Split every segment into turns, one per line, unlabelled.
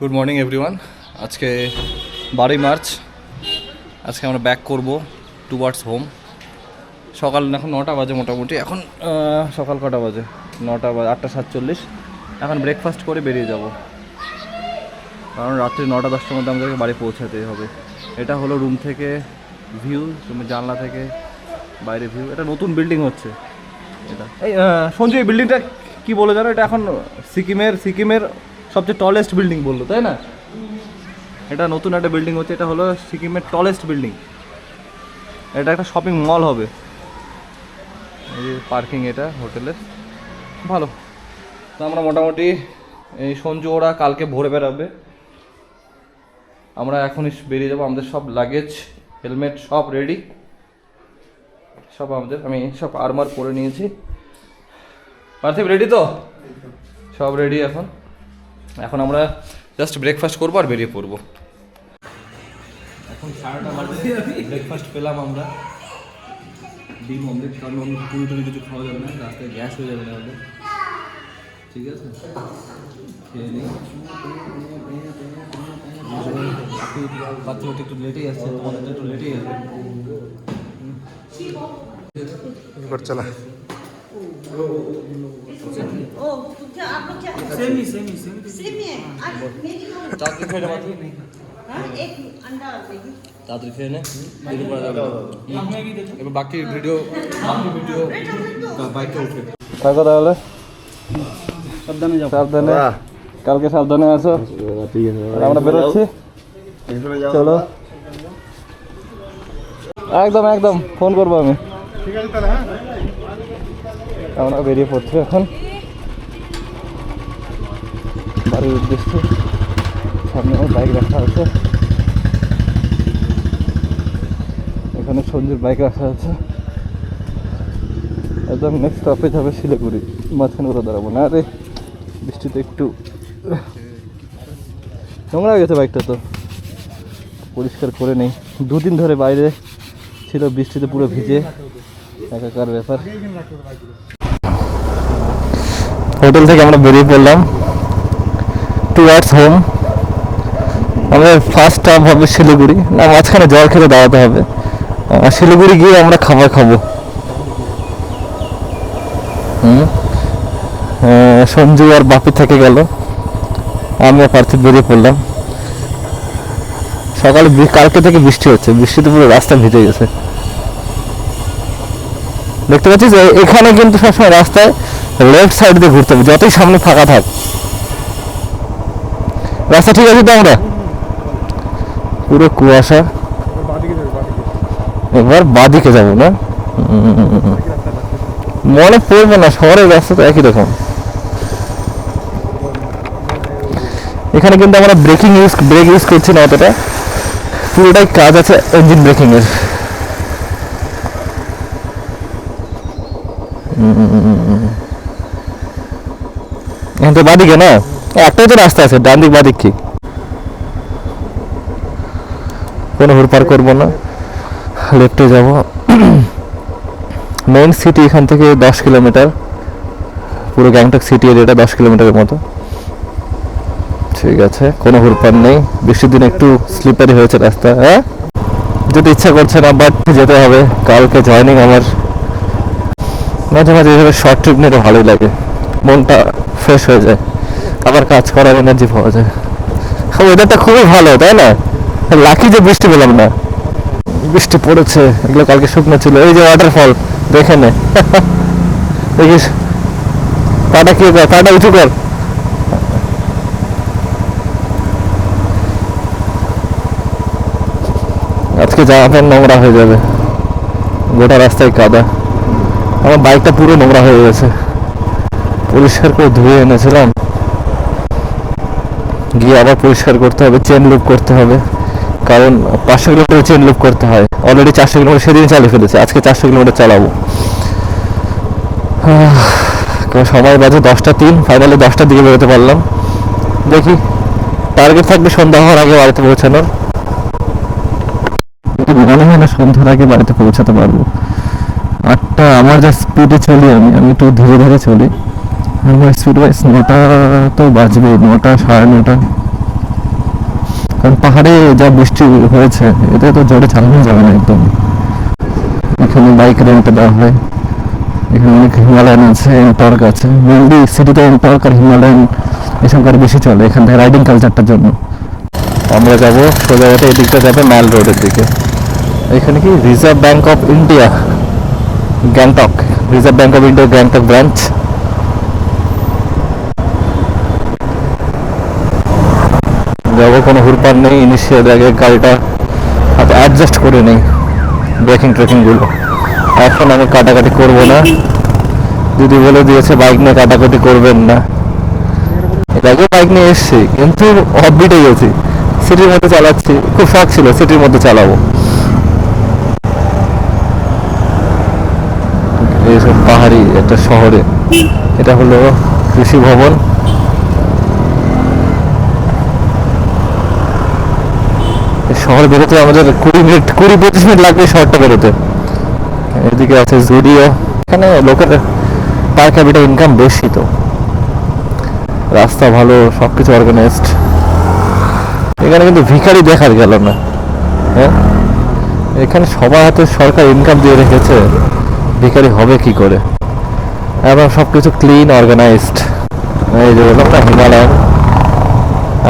Good morning everyone. আজকে 12ই March. আজকে আমরা ব্যাক করব টুয়ার্ডস হোম। সকাল এখন 9টা বাজে মোটামুটি। এখন সকাল কটা বাজে? 9টা বাজে, 8:47। এখন ব্রেকফাস্ট করে বেরিয়ে যাব, কারণ রাত্রি 9টা-10টার মধ্যে আমাদেরকে বাড়ি পৌঁছাতেই হবে। এটা হলো রুম থেকে ভিউ, তুমি জানলা থেকে বাইরে ভিউ। এটা নতুন বিল্ডিং হচ্ছে এটা। এই সঞ্জু, এই বিল্ডিংটা কী বলে জানো? এটা এখন সিকিমের সবচেয়ে টলেস্ট বিল্ডিং বললো, তাই না? এটা নতুন একটা বিল্ডিং হচ্ছে। এটা হলো সিকিমের টলেস্ট বিল্ডিং। এটা একটা শপিং মল হবে। এই যে পার্কিং, এটা হোটেলের ভালো। তো আমরা মোটামুটি এই সঞ্জু ওরা কালকে ভোরে বেরাবে, আমরা এখনই বেরিয়ে যাবো। আমাদের সব লাগেজ, হেলমেট সব রেডি, সব আমাদের। আমি সব আর্মার পরে নিয়েছি। পার্থিব রেডি তো? সব রেডি। এখন আমরা জাস্ট ব্রেকফাস্ট করবো আর বেরিয়ে পড়বো। এখন 9:30 বাজে। ব্রেকফাস্ট পেলাম আমরা, ডিম অমলেট। কারণ পুরি টুরি কিছু খাওয়া যাবে না, রাস্তায় গ্যাস হয়ে যাবে না হলে। ঠিক আছে, খেয়ে নিই। বাচ্চা একটু লেটেই আসছে, তোমাদের একটু লেটেই আসবে।
এবার চলা।
सेम ही है। आज मेरी
তাড়াতাড়ি খেয়ে নে মাত্র।
हाँ एक अंडा और देगी।
তাড়াতাড়ি খেয়ে নে, দেরি করা যাবে না। এবার বাকি ভিডিও বাইকে উঠে থাকো তাহলে। সাবধানে যাও। সাবধানে, কালকে সাবধানে আসো। ঠিক আছে, আমরা বেরোচ্ছি। চলো, একদম ফোন করবো আমি।
ঠিক আছে তাহলে। হ্যাঁ,
আমরা বেরিয়ে পড়ছি এখন বাড়ির উদ্দেশ্যে। সামনে আমার বাইক রাখা আছে, এখানে সঞ্জুর বাইক রাখা আছে। একদম নেক্সট স্টপেজ হবে শিলিগুড়ি। মাঝখানে কোথাও দাঁড়াবো না। আরে বৃষ্টিতে একটু নোংরা হয়ে গেছে বাইকটা, তো পরিষ্কার করে নেই। দুদিন ধরে বাইরে ছিল, বৃষ্টিতে পুরো ভিজে একাকার ব্যাপার। হোটেল থেকে আমরা বেরিয়ে পড়লাম টুয়ার্ডস হোম। আমাদের ফার্স্ট স্টপ হবে শিলিগুড়ি। না, মাঝখানে জল খেতে দাঁড়াতে হবে। শিলিগুড়ি গিয়ে আমরা খাবার খাবো। সঞ্জু আর বাপি থেকে গেল, আমি আর পার্থিব বেরিয়ে পড়লাম। সকালে কালকে থেকে বৃষ্টি হচ্ছে, বৃষ্টিতে পুরো রাস্তা ভিজে গেছে। দেখতে পাচ্ছিস এখানে কিন্তু সবসময় রাস্তায় লেফট সাইড দিয়ে ঘুরতে হবে, যতই সামনে ফাঁকা থাক। রাস্তা ঠিক আছে তো? আমরা পুরো কুয়াশা। এবার বাদিকে যাবো না? মনে পড়বে না, শহরের রাস্তা তো একই রকম। এখানে কিন্তু আমরা ব্রেক ইউজ করছি না অতটা, পুরোটাই কাজ আছে ইঞ্জিন ব্রেকিং এর। এখন তো বাদিকে না, একটাই তো রাস্তা আছে, ডান দিক বাদিক কি? কোনো হুড়পাড় করবো না, লেফটে যাব। মেইন সিটি এখান থেকে 10 কিলোমিটার, পুরো গ্যাংটক সিটি এরিয়াটা 10 কিলোমিটারের মতো। ঠিক আছে, কোনো হুড়পাড় নেই। বৃষ্টির দিনে একটু স্লিপারি হয়েছে রাস্তা। হ্যাঁ, যেতে ইচ্ছা করছে না, বাট যেতে হবে। কালকে জয়নিং আমার। মাঝে মাঝে এইভাবে শর্ট ট্রিপ নিতে ভালোই লাগে, মনটা ফ্রেশ হয়ে যায়, আবার কাজ করার এনার্জি পাওয়া যায়। ওয়েদারটা খুবই ভালো, তাই না? লাকি যে বৃষ্টি পেলাম না। বৃষ্টি পড়েছে, এগুলো কালকে শুকনো ছিল। এই যে ওয়াটারফল, দেখে নে। দেখিস, পাটা কি কর, পাটা উঁচু কর। আজকে জামা প্যান্ট নোংরা হয়ে যাবে, গোটা রাস্তায় কাদা। আমার বাইকটা পুরো নোংরা হয়ে গেছে, পরিষ্কার করে ধুয়ে এনেছিলাম, গিয়ে আবার পরিষ্কার করতে হবে, চেন লুপ করতে হবে। কারণ 500 কিলোমিটার চেন লুপ করতে হয়। অলরেডি 400 কিলোমিটার সেদিন চালিয়ে ফেলেছে, আজকে 400 কিলোমিটার চালাবো। সময় বাজে 10টা 3, ফাইনালি 10টার দিকে বেরোতে পারলাম। দেখি, টার্গেট থাকবে সন্ধ্যা হওয়ার আগে বাড়িতে পৌঁছানোর। মনে হয় না সন্ধ্যার আগে বাড়িতে পৌঁছাতে পারবো। 8টা, আমার যা স্পিডে চলি আমি একটু ধীরে ধীরে চলি। আমার স্পিড ওয়াইজ 9টা তো বাজবে, 9টা 9:30। কারণ পাহাড়ে যা বৃষ্টি হয়েছে এতে তো জোরে চালানো যাবে না একদম। এখানে বাইক রেন্টে দেওয়া হয়, এখানে অনেক হিমালয়ান আছে, টর্ক আছে। মেনলি সিটিতে টর্ক আর হিমালয়ান এসব গাড়ি বেশি চলে এখান থেকে রাইডিং কালচারটার জন্য। আমরা যাবো সোজা হতে, এদিকটা যাবে ম্যাল রোডের দিকে। এখানে কি reserve bank of India Gangtok, reserve bank of India Gangtok branch. যাবো, কোনো হুড়পার নেই। ইনিশিয়াল আগে গাড়িটা হাতে অ্যাডজাস্ট করে নেই ব্রেকিং ট্রেকিংগুলো। এখন আমি কাটাকাটি করবো না, দিদি বলে দিয়েছে বাইক নিয়ে কাটাকাটি করবেন না। এর আগে বাইক নিয়ে এসছি কিন্তু অফবিটে গেছি, সিটির মধ্যে চালাচ্ছি, খুব শখ ছিল সিটির মধ্যে চালাবো। এইসব পাহাড়ি একটা শহরে, এটা হলো কৃষি ভবন। শহর বেরোতে আমাদের 20-25 মিনিট লাগবে শহরটা বেরোতে। এদিকে আছে জুডিও। এখানে লোকের পার ক্যাপিটাল ইনকাম বেশি, তো রাস্তা ভালো, সবকিছু অর্গানাইজড। এখানে কিন্তু ভিখারি দেখার গেল না। হ্যাঁ, এখানে সবার হাতে সরকার ইনকাম দিয়ে রেখেছে, ভিখারি হবে কি করে? এবং সবকিছু ক্লিন অর্গানাইজড। এই যে বললাম না হিমালয়ান,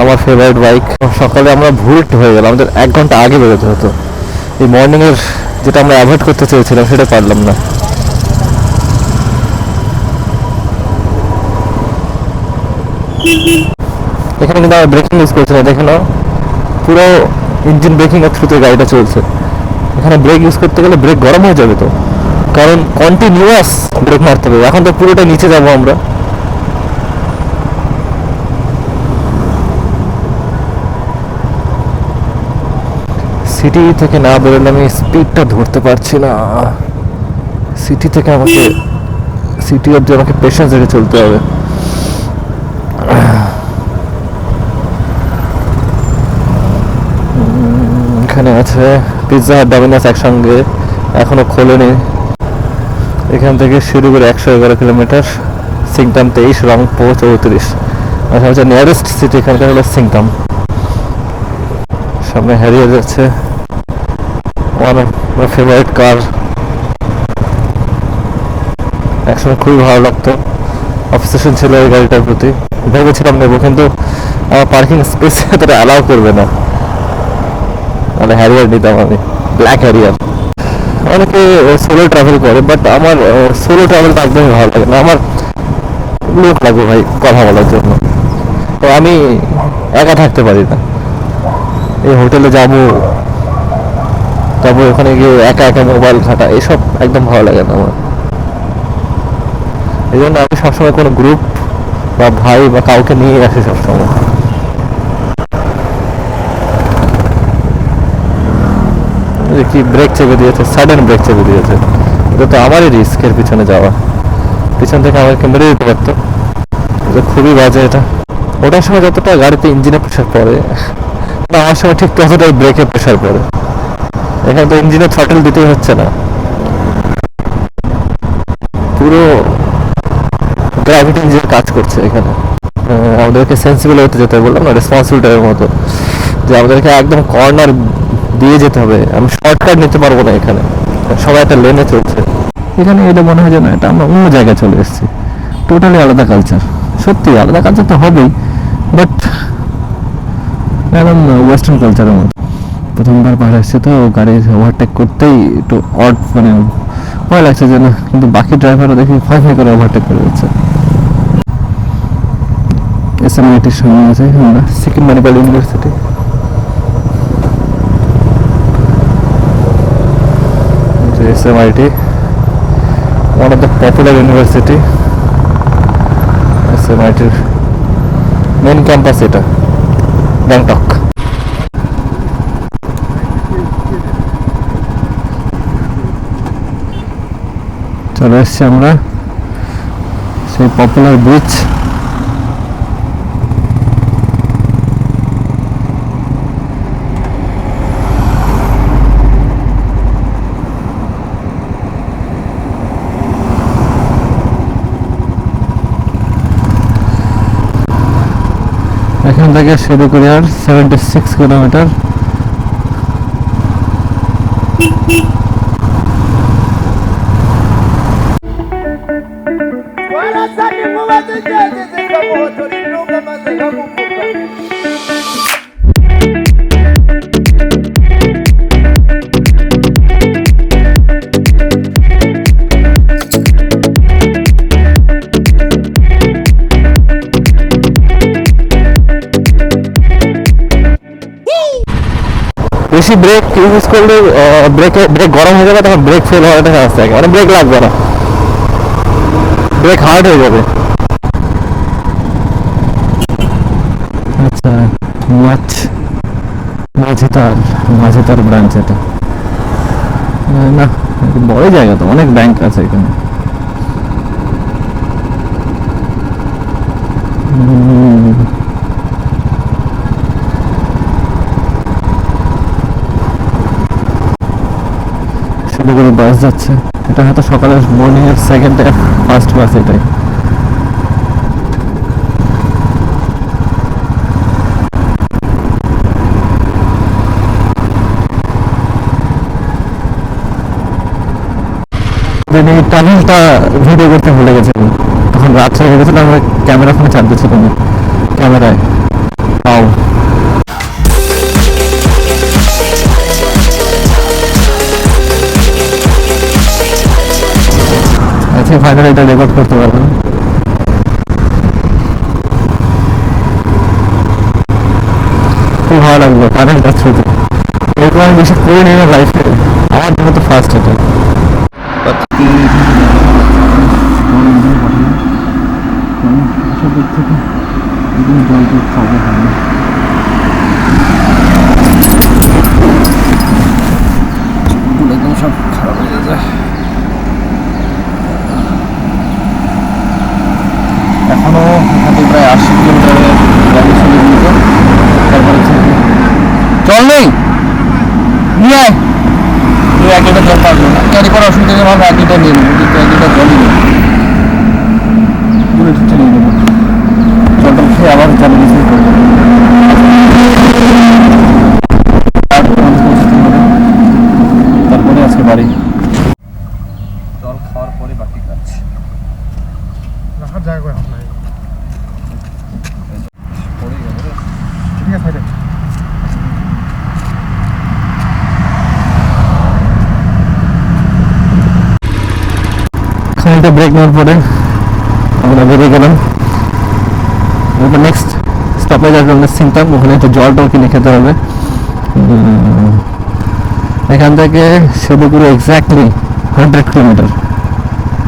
আমার ফেভারিট বাইক। সকালে আমরা ভুল হয়ে গেলাম, আমাদের 1 ঘন্টা আগে বেরোতে হতো। এই মর্নিংয়ের যেটা আমরা অ্যাভয়েড করতে চেয়েছিলাম সেটা পারলাম না। এখানে কিন্তু আমরা ব্রেকিং ইউজ করছি না, দেখে নাও পুরো ইঞ্জিন ব্রেকিং এর থ্রুতে গাড়িটা চলছে। এখানে ব্রেক ইউজ করতে গেলে ব্রেক গরম হয়ে যাবে তো, কারণ কন্টিনিউয়াস ব্রেক মারতে হবে। এখন তো পুরোটা নিচে যাবো আমরা। সিটি থেকে না বেরোলে আমি স্পিডটা ধরতে পারছি না। সিটি থেকে আমাকে, সিটি অব্দি আমাকে পেশেন্স রেখে চলতে হবে। এখানে আছে পিৎজা হাট, ডমিনোস একসঙ্গে, এখনো খোলেনি। এখান থেকে শুরু করে 111 কিলোমিটার, সিংটাম 23, রংপো 34। আচ্ছা হচ্ছে নিয়ারেস্ট সিটি এখানকার হলো সিংটাম। সামনে হ্যারিয়ার যাচ্ছে, আমার ফেভারিট কার। একসময় খুবই ভালো লাগতো, অবসেশন ছিল এই গাড়িটার প্রতি। ভেবেছিলাম নেবো, কিন্তু আমার পার্কিং স্পেস এতটা অ্যালাউ করবে না, মানে হ্যারিয়ার নিতাম আমি, ব্ল্যাক হ্যারিয়ার। অনেকে সোলো ট্রাভেল করে, বাট আমার সোলো ট্রাভেলটা একদমই ভালো লাগে না। আমার লোক লাগবে ভাই কথা বলার জন্য, তো আমি একা থাকতে পারি না। এই হোটেলে যাবো, তারপর ওখানে গিয়ে একা একা মোবাইল ঘাটা, এসব একদম ভালো লাগে না আমার। এই জন্য আমি সবসময় কোনো গ্রুপ বা ভাই বা কাউকে নিয়ে আসি সবসময়। কি ব্রেক চেপে দিয়েছে, সাডেন ব্রেক চেপে দিয়েছে। এটা তো আমারই রিস্কের পিছনে যাওয়া, পিছন থেকে আমাকে মেরে দিতে পারতো। এটা খুবই বাজে। এটা ওটার সময় যতটা গাড়িতে ইঞ্জিনে প্রেশার পড়ে, আমার সময় ঠিক ততটাই ব্রেকে প্রেশার পড়ে। এখানে তো ইঞ্জিনে থ্রটল দিতেই হচ্ছে না, পুরো গ্র্যাভিটি ইঞ্জিন কাজ করছে এখানে। আমাদেরকে সেন্সিবল হতে যেতে হবে, বললাম না রেসপন্সিবল টাইপের মতো, যে আমাদেরকে একদম কর্নার দিয়ে যেতে হবে। আমি শর্টকাট নিতে পারবো না, এখানে সবাই একটা লেনে চলছে। এখানে এটা মনে হয় যেন এটা আমরা অন্য জায়গায় চলে এসেছি, টোটালি আলাদা কালচার। সত্যি আলাদা কালচার তো হবেই, বাট একদম ওয়েস্টার্ন কালচারের মতো। প্রথমবার পাহাড়ে এসছে তো গাড়ি ওভারটেক করতেই একটু অড, মানে ভয় লাগছে যেন, কিন্তু বাকি ড্রাইভারও দেখি ভয় ভয় করে ওভারটেক করে যাচ্ছে। এসএমআইটির সামনে আছে আমরা, Sikkim medical university. SMIT, one of the popular university. SMIT main campus এটা গ্যাংটক। চলে এসছি আমরা সেই পপুলার বিচ। এখানে এখান থেকে শিলিগুড়িয়ার 76 কিলোমিটার। বেশি ব্রেক ইউজ করলে ব্রেক গরম হয়ে যাবে, তখন ব্রেক ফেল হওয়ার একটা চান্স থাকে, মানে ব্রেক লাগবে না, ব্রেক হার্ড হয়ে যাবে। আচ্ছা, মাঝিতার ব্রাঞ্চ এটা না, বড় জায়গা তো, অনেক ব্যাংক আছে এখানে। শিলিগুড়ি বাস যাচ্ছে, এটা হয়তো সকালের মর্নিং এর সেকেন্ড ফার্স্ট বাস এটাই। এই টানেলটা ভিডিও করতে ভুলে গেছিলাম, তখন রাত হয়ে গেছিল, আমরা ক্যামেরা ফোনে চাপ দিচ্ছিলাম ক্যামেরায়। পাও আজকে ফাইনালি এটা রেকর্ড করতে পারবেন। খুব ভালো লাগলো টানেলটা থ্রুতে, এরকম আমি বেশি করে নিই না লাইফে, আমার জন্য তো ফার্স্ট এটা। একদম সব খারাপ হয়ে যায়। এখনো এখান থেকে প্রায় 80 কিলোমিটারের গাড়ি চলে গিয়েছে। তারপরে জল নেই, নিয়ে আয়, তুই 1 লিটার জল পাবো না, ক্যারি করার অসুবিধা নেই, ভাবো 1 লিটার নিয়ে নেবো, কিন্তু 1 লিটার জলই নেই, পুরো ছুটে নিয়ে নেবো, জলটা খেয়ে আবার চালু রিসিভ করবো। তারপরে আজকে বাড়ি, জল খাওয়ার পরে বাকি কাজ।
রাখার জায়গা করে হাত লাগে, ঠিক আছে সাইডে।
খানিকটা ব্রেক নেওয়ার পরে আমরা বেরিয়ে গেলাম। এবার নেক্সট স্টপেজ আসবে আমাদের সিংতাম, ওখানে একটু জল টল কিনে খেতে হবে। এখান থেকে শিলিগুড়ি এক্স্যাক্টলি 100 কিলোমিটার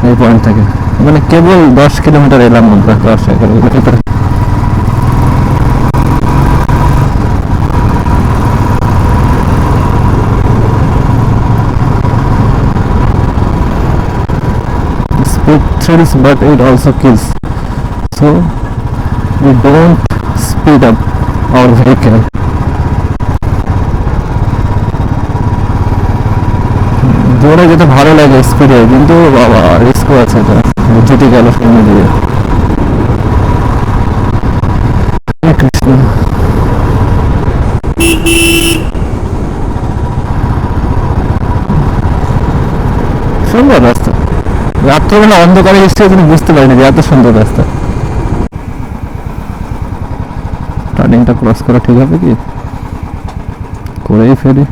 এই পয়েন্ট থেকে, মানে কেবল 10 কিলোমিটার এলাম আমরা, 10 kilometre. Speed thrills, but it also kills. So we don't speed up our vehicle. জোরে যেতে ভালো লাগে স্পিডে, কিন্তু বাবা রিস্কও আছে, এটা যেতে গেল সামনে দিয়ে। কৃষ্ণ, সুন্দর রাস্তা, রাত্রেবেলা অন্ধকারে এসে তুমি বুঝতে পারিনি যে এত সুন্দর রাস্তা। টার্নিংটা ক্রস করা ঠিক হবে কি, করেই ফেলি,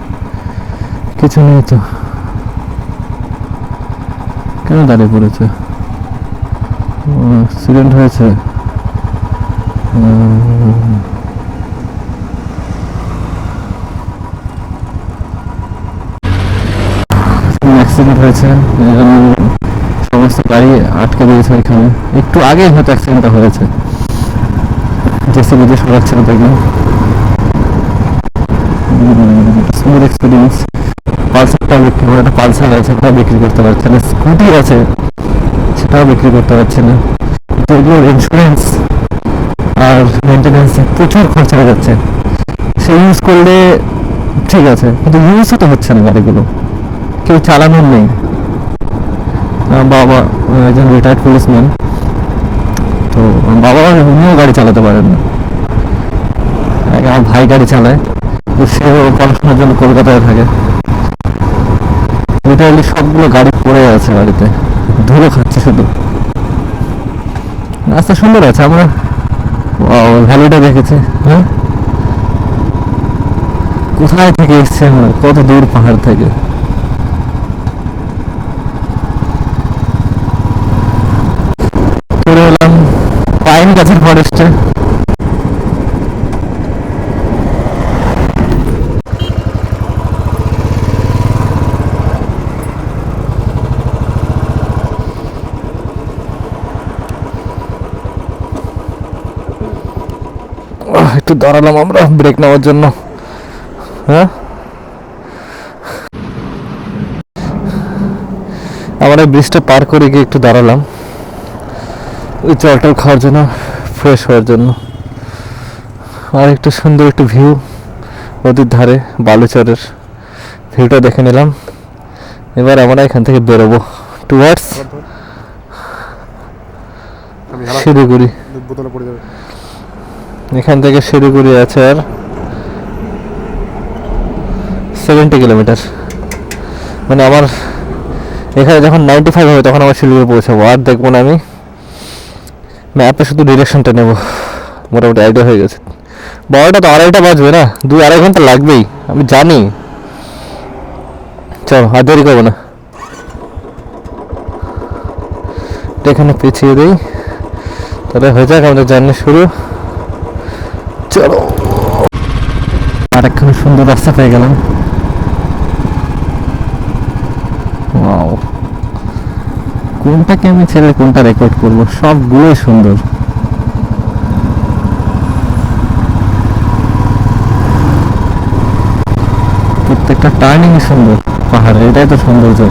কিছু নেই তো, কেন দাঁড়িয়ে পড়েছে, অ্যাক্সিডেন্ট হয়েছে। অ্যাক্সিডেন্ট হয়েছে, সমস্ত গাড়ি আটকে দিয়েছে এখানে, একটু আগে হয়তো অ্যাক্সিডেন্টটা হয়েছে, জেসিবি দিয়ে সরাচ্ছিল দেখলাম। Smooth experience. পালসারটা বিক্রি করে, একটা পালসার আছে সেটাও বিক্রি করতে পারছে না, স্কুটি আছে সেটাও বিক্রি করতে পারছে না, কিন্তু এগুলোর ইন্স্যুরেন্স আর মেনটেন্যান্সে প্রচুর খরচা হয়ে যাচ্ছে। সে ইউজ করলে ঠিক আছে, কিন্তু ইউজও তো হচ্ছে না গাড়িগুলো, কেউ চালানোর নেই। বাবা একজন রিটায়ার্ড পুলিশম্যান, তো বাবা উনিও গাড়ি চালাতে পারেন না, আগে আমার ভাই গাড়ি চালায়, তো সেও পড়াশোনার জন্য কলকাতায় থাকে। লিটারালি সবগুলো গাড়ি পড়ে আছে বাড়িতে, ধুলো খাচ্ছে শুধু। রাস্তা সুন্দর আছে, আমরা ভ্যালিটা দেখেছি। হ্যাঁ, কোথায় থেকে এসছে আমরা, কত দূর পাহাড় থেকে। চলে এলাম পাইন গাছের ফরেস্টে। একটু দাঁড়ালাম আমরা ব্রেক নেওয়ার জন্য। হ্যাঁ, আমরা ব্রিজটা পার করে গিয়ে একটু দাঁড়ালাম ওই জলটাও খাওয়ার জন্য, ফ্রেশ হওয়ার জন্য। আর একটু সুন্দর একটু ভিউ নদীর ধারে, বালুচরের ভিউটা দেখে নিলাম। এবার আমরা এখান থেকে বেরোবো টুয়ার্ডস শিলিগুড়ি।
বোতলে পড়ে যাবে।
এখান থেকে শিলিগুড়ি আছে আর 70 কিলোমিটার। মানে আমার এখানে যখন 95 হবে তখন আমার শিলিগুড়ি পৌঁছাবো। আর দেখবো না আমি ম্যাপে, শুধু ডিরেকশনটা নেব। মোটামুটি আইডিয়া হয়ে গেছে। 12টা তো 2:30 বাজবে না, 2-2.5 ঘন্টা লাগবেই, আমি জানি। চল, আর দেরি করবো না, এখানে পিছিয়ে দিই, তাহলে হয়ে যাক আমাদের জার্নি শুরু। চলো, আরেকখানে সুন্দর রাস্তা পেয়ে গেলাম। ওয়াও, কোনটাকে আমি ছেড়ে কোনটা রেকর্ড করবো, সবগুলোই সুন্দর। প্রত্যেকটা টার্নিং সুন্দর পাহাড়ে, এটাই তো সৌন্দর্য।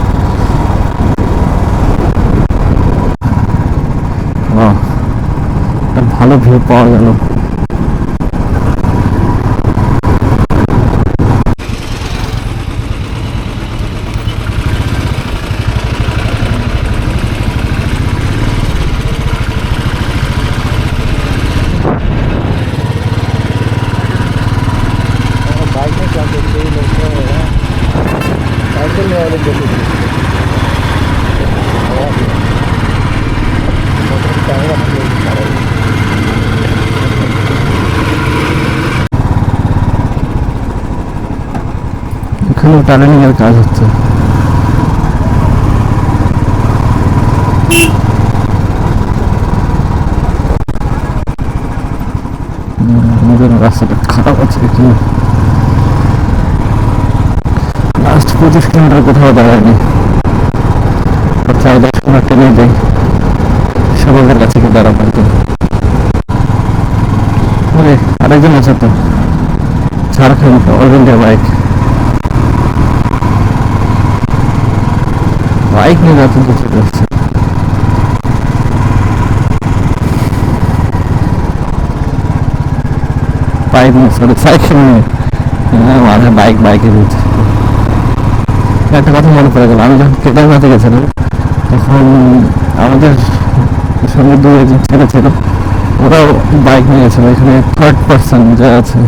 একটা ভালো ভিউ পাওয়া গেল। এখানে টানেলিং এর কাজ হচ্ছে। আমাদের রাস্তাটা খারাপ আছে কি, লাস্ট 25 কিলোমিটার কোথাও দাঁড়ায়নি। 4-10 কিলোমিটার টেনে যাই সবার কাছে গিয়ে দাঁড়াবো। আরেকজন আছে তো, ঝাড়খণ্ড অল ইন্ডিয়া বাইক নিয়ে যাচ্ছেন, কিছু করছে। বাইক নিয়ে, সরি সাইকেল নিয়ে, মাথায় বাইকে দিচ্ছে। একটা কথা মনে পড়ে গেল, আমি যখন কেদারনাথে গেছিলাম তখন আমাদের সঙ্গে 2-1 ছেলে ছিল, ওরাও বাইক নিয়ে গেছিল। এখানে 3rd পার্সন যা আছে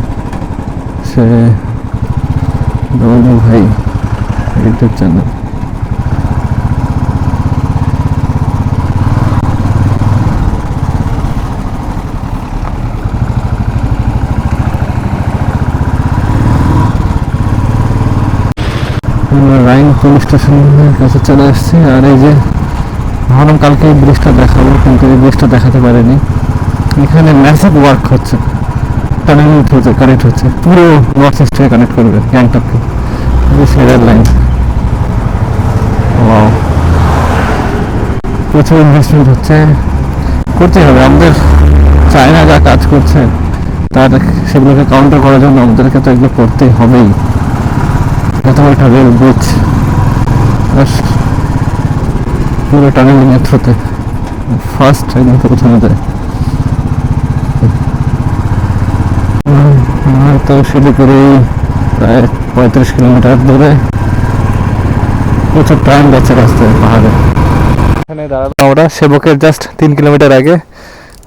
সে দৌড়ু ভাই ইউটিউব চ্যানেল। রাইন পুলিশ স্টেশনের কাছে চলে আসছে। আর এই যে ভাবলাম কালকে এই ব্রিজটা দেখাবো, কিন্তু এই ব্রিজটা দেখাতে পারিনি। এখানে ম্যাসিভ ওয়ার্ক হচ্ছে, টানেল হচ্ছে, কানেক্ট হচ্ছে, পুরো নর্থ ইস্টে কানেক্ট করবে গ্যাংটককে। রেল লাইন, ওয়াও, প্রচুর ইনভেস্টমেন্ট হচ্ছে, করতেই হবে। আমাদের চায়না যা কাজ করছে তার সেগুলোকে কাউন্টার করার জন্য আমাদেরকে তো এগুলো করতেই হবেই। এত একটা রেল ব্রিজ পুরো টানেলিং এর থ্রুতে ফার্স্ট একদম প্রথমে যায়। তো শিলিগুড়ি প্রায় 35 কিলোমিটার দূরে, প্রচুর টাইম যাচ্ছে রাস্তায় পাহাড়ে। এখানে দাঁড়ালাম আমরা সেবকের জাস্ট 3 কিলোমিটার আগে।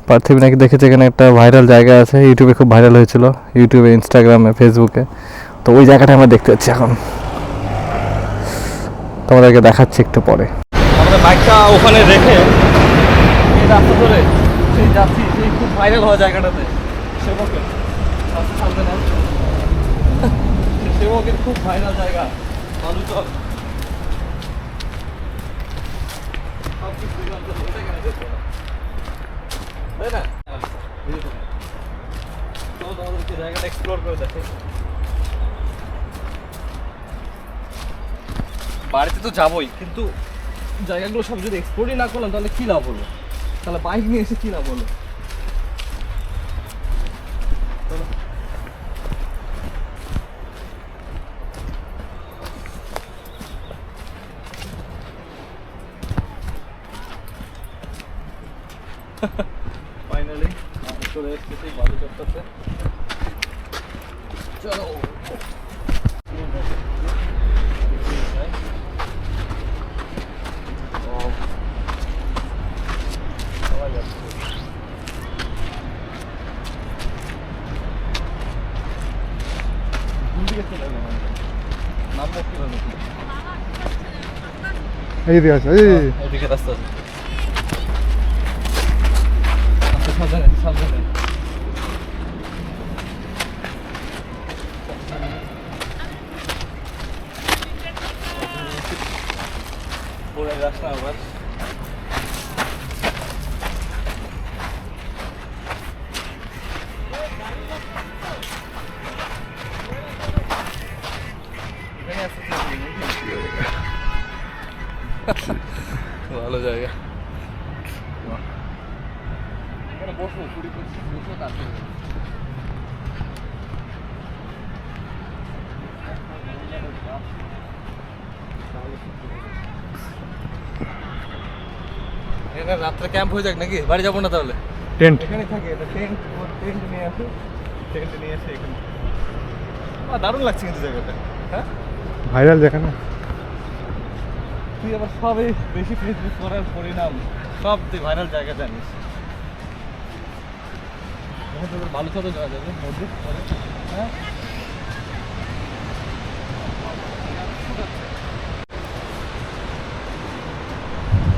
পার্থিব নাকি দেখেছে এখানে একটা ভাইরাল জায়গা আছে, ইউটিউবে খুব ভাইরাল হয়েছিল, ইউটিউবে, ইনস্টাগ্রামে, ফেসবুকে। তো ওই জায়গাটা আমরা দেখতে পাচ্ছি এখন, তোমাদেরকে দেখাচ্ছি একটু পরে। আমরা বাইকটা ওখানে রেখে এই রাস্তা ধরে সেই যাচ্ছি সেই খুব ভাইরাল হওয়া জায়গাটাতে, সেবকের সেবকের খুব ভাইরাল জায়গা বালুচর। সব কিছু তাই না? চলো তোমাদেরকে জায়গাটা এক্সপ্লোর করে দেখো। বাড়িতে তো যাবোই, কিন্তু জায়গাগুলো সব যদি এক্সপ্লোরই না করলাম তাহলে কী লাভ হলো? তাহলে বাইক নিয়ে এসে কী লাভ হলো? ফাইনালি চলে এসেছি সেই বালুচরটাতে। চলো নামবো কিভাবে?
এই দিকে আছে, এই
ওইদিকে রাস্তা আছে। আচ্ছা, সাবধানে সাবধানে। পরে যাস না আবার। ভালো জায়গা, এখানে বসো, কুড়ি পঁচিশ বসো, তারপরে এখানে রাত্রে ক্যাম্প হয়ে যাক নাকি? বাড়ি যাবো না তাহলে?
টেন্ট
এখানে থাকে, এটা টেন্ট, টেন্ট নিয়ে আসো, টেন্ট নিয়ে এসে এখানে। দারুণ লাগছে কিন্তু জায়গাটা। হ্যাঁ,
ভাইরাল দেখা না।
তুই আবার সবই বেশি ফেসবুক করার পরিণাম, সব তুই ভাইরাল জায়গা জানিস। এখানে তোদের বালুচরে যাওয়া যাবে মসজিদ পরে। হ্যাঁ,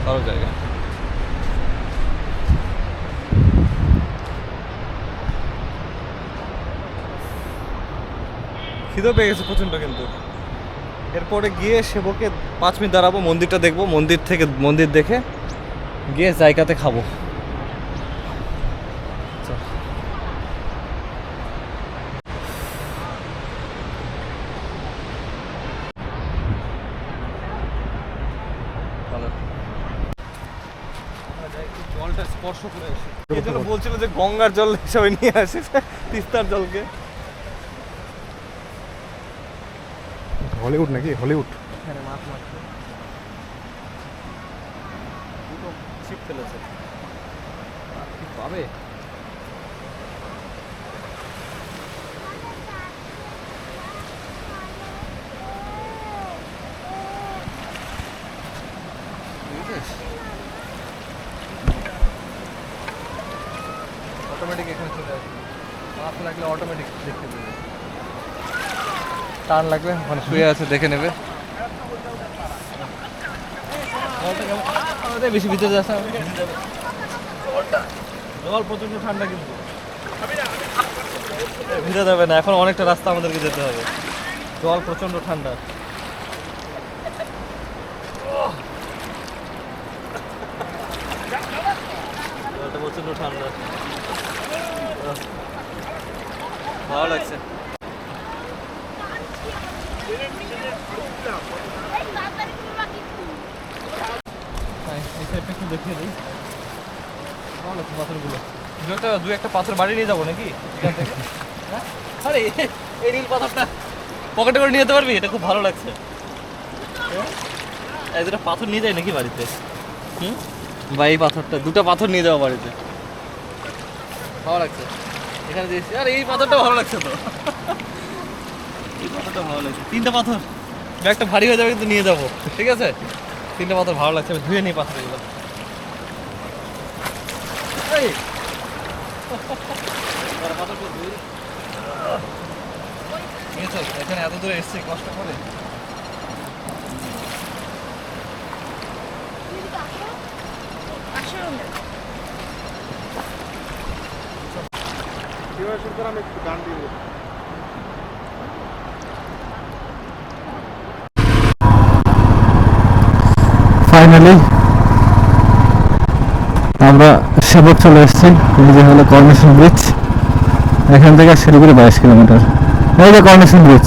ভালো জায়গা। খিদে পেয়ে গেছে প্রচণ্ড, কিন্তু এরপরে গিয়ে সেবকে 5 মিনিট দাঁড়াবো, মন্দিরটা দেখবো, মন্দির দেখে গিয়ে জায়গাতে খাবো। জলটা স্পর্শ করে এসে এই জন্য বলছিল যে গঙ্গার জল হিসাবে নিয়ে আসে তিস্তার জলকে।
হলিউড নাকি? হলিউড।
এখানে মাছ মারছে, দুটো ছিপ ফেলেছে, কি পাবে? অটোমেটিক এখানে চলে আসবে, মাছ লাগলে অটোমেটিক দেখতে দেবে, টান লাগবে ওখানে শুয়ে আছে দেখে নেবে। বেশি ভিতরে যাচ্ছে না, জল প্রচন্ড ঠান্ডা, কিন্তু ভিজে যাবে না, এখন অনেকটা রাস্তা আমাদেরকে যেতে হবে, জল প্রচন্ড ঠান্ডা। জলটা প্রচন্ড ঠান্ডা, ভালো লাগছে। একটু দেখিয়ে দিই, ভালো লাগছে পাথরগুলো। দু একটা পাথর বাড়ি নিয়ে যাবো নাকি এখান থেকে? হ্যাঁ, আরে এই নীল পাথরটা পকেটে করে নিয়ে যেতে পারবি, এটা খুব ভালো লাগছে। এই দুটো পাথর নিয়ে যাই নাকি বাড়িতে? বা এই পাথরটা, দুটো পাথর নিয়ে যাবো বাড়িতে, ভালো লাগছে এখানে দিয়েছি। আর এই পাথরটা ভালো লাগছে তো, এই পাথরটা ভালো লাগছে। 3টা পাথর, ব্যাগটা ভারী হয়ে যাবে কিন্তু নিয়ে যাবো, ঠিক আছে? 3টা পাথর ভালো লাগছে, ধুয়ে নিই পাথরগুলো। এই এখানে এত দূরে এসছি কষ্ট করে।
ফাইনালি আমরা সেবক চলে এসেছি। এই যে হলো করোনেশন ব্রিজ, এখান থেকে শিলিগুড়ি 22 কিলোমিটার। এই যে করোনেশন ব্রিজ,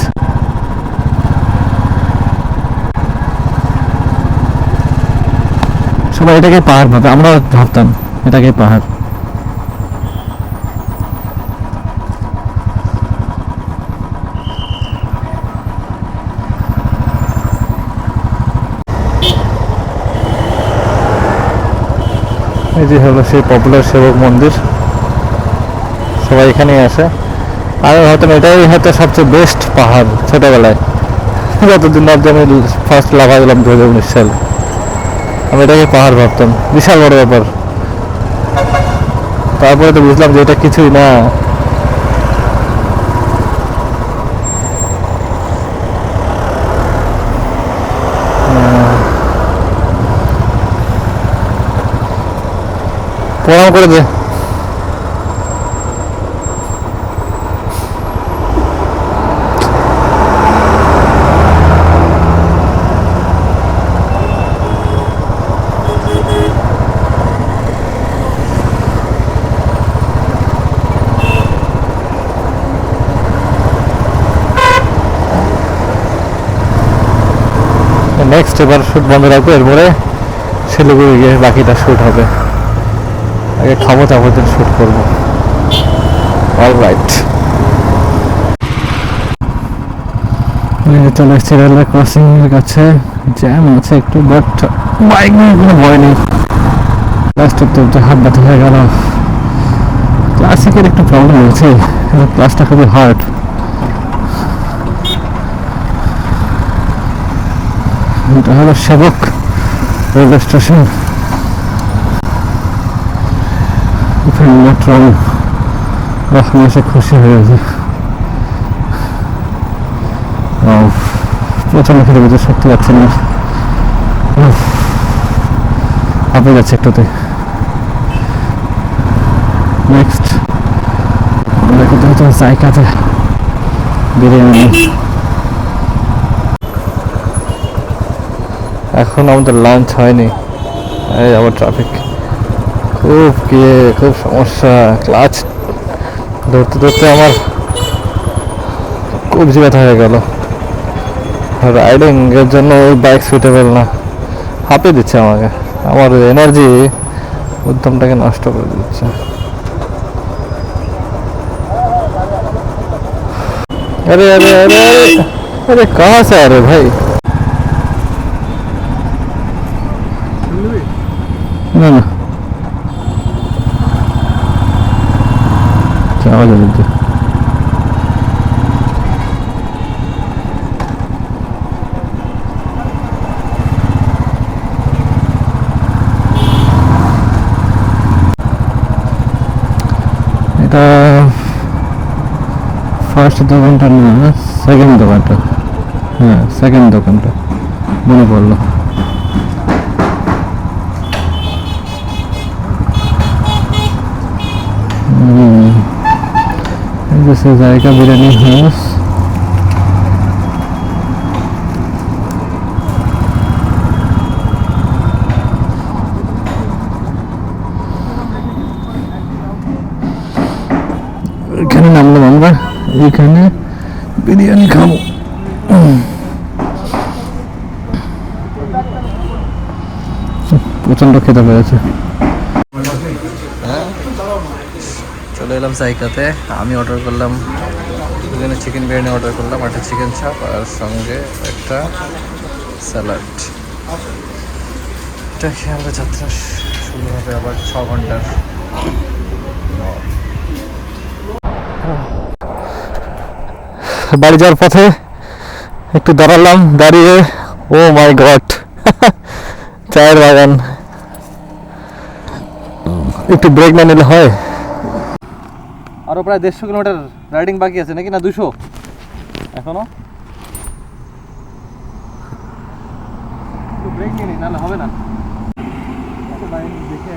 সবাই এটাকে পাহাড় ভাবে, আমরাও ভাবতাম এটাকে পাহাড়। এই যে হলো সেই পপুলার সেবক মন্দির, সবাই এখানেই আসে। আর হয়তো এটাই হয়তো সবচেয়ে বেস্ট পাহাড় ছোটবেলায়, যতদিন না আমি ফার্স্ট লাভা গেলাম 2019 সালে, আমি এটাকে পাহাড় ভাবতাম, বিশাল বড় ব্যাপার। তারপরে তো বুঝলাম যে এটা কিছুই না। প্রণাম করে দে। নেক্সট এবার শ্যুট বন্ধ রাখবো, এরপরে শিলিগুড়ি গিয়ে বাকিটা শ্যুট হবে। আগে খাবো তারপর দিন শ্যুট করবো। অলরাইট, চলে এসেছি রেলওয়ে ক্রসিং এর কাছে। জ্যাম আছে একটু, বাট বাইক নিয়ে কোনো ভয় নেই। ক্লাস করতে হাত ব্যথা হয়ে গেল। ক্লাসিকের একটু প্রবলেম হয়েছে, ক্লাসটা খুবই হার্ড। এটা হলো সেবক রেলওয়ে স্টেশন। মেট্রো এসে খুশি হয়েছে। প্রচন্ড খেতে বুঝে সত্যি পাচ্ছি না, আপনি যাচ্ছে একটুতে। নেক্সট আমরা কোথাও তো জায়গাতে বিরিয়ানি। এখন আমাদের লাঞ্চ হয়নি, এই আবার ট্রাফিক, খুব সমস্যা। ক্লাচ ধরতে ধরতে আমার কবজি ব্যথা হয়ে গেল। রাইডিং এর জন্য ওই বাইক সুইটেবল না, হাঁপিয়ে দিচ্ছে আমাকে, আমার এনার্জি উদ্যমটাকে নষ্ট করে দিচ্ছে। আরে আরে আরে আরে কাহা সে আরে ভাই, না না যাওয়া যাবে। এটা ফার্স্ট দোকানটা না, সেকেন্ড দোকানটা, হ্যাঁ সেকেন্ড দোকানটা মনে পড়লো। जैसे जायका बिरयानी हाउस। এখানে নামলাম আমরা, এখানে বিরিয়ানি খাবো। প্রচন্ড খেতে পেয়েছে।
চলে এলাম জায়গাতে। আমি অর্ডার করলাম এখানে চিকেন বিরিয়ানি অর্ডার করলাম, একটা চিকেন চাপ আর সঙ্গে একটা স্যালাড। এটা খেয়ে আমরা যাত্রা শুরু হবে আবার 6 ঘন্টার।
বাড়ি যাওয়ার পথে একটু দাঁড়ালাম, দাঁড়িয়ে ও মাই গড চায়ের বাগান, একটু ব্রেক না নিলে হয়।
আরও প্রায় 150 কিলোমিটার রাইডিং বাকি আছে নাকি, না 200 এখনো? একটু ব্রেক নিয়ে নিই, নাহলে হবে না। দেখে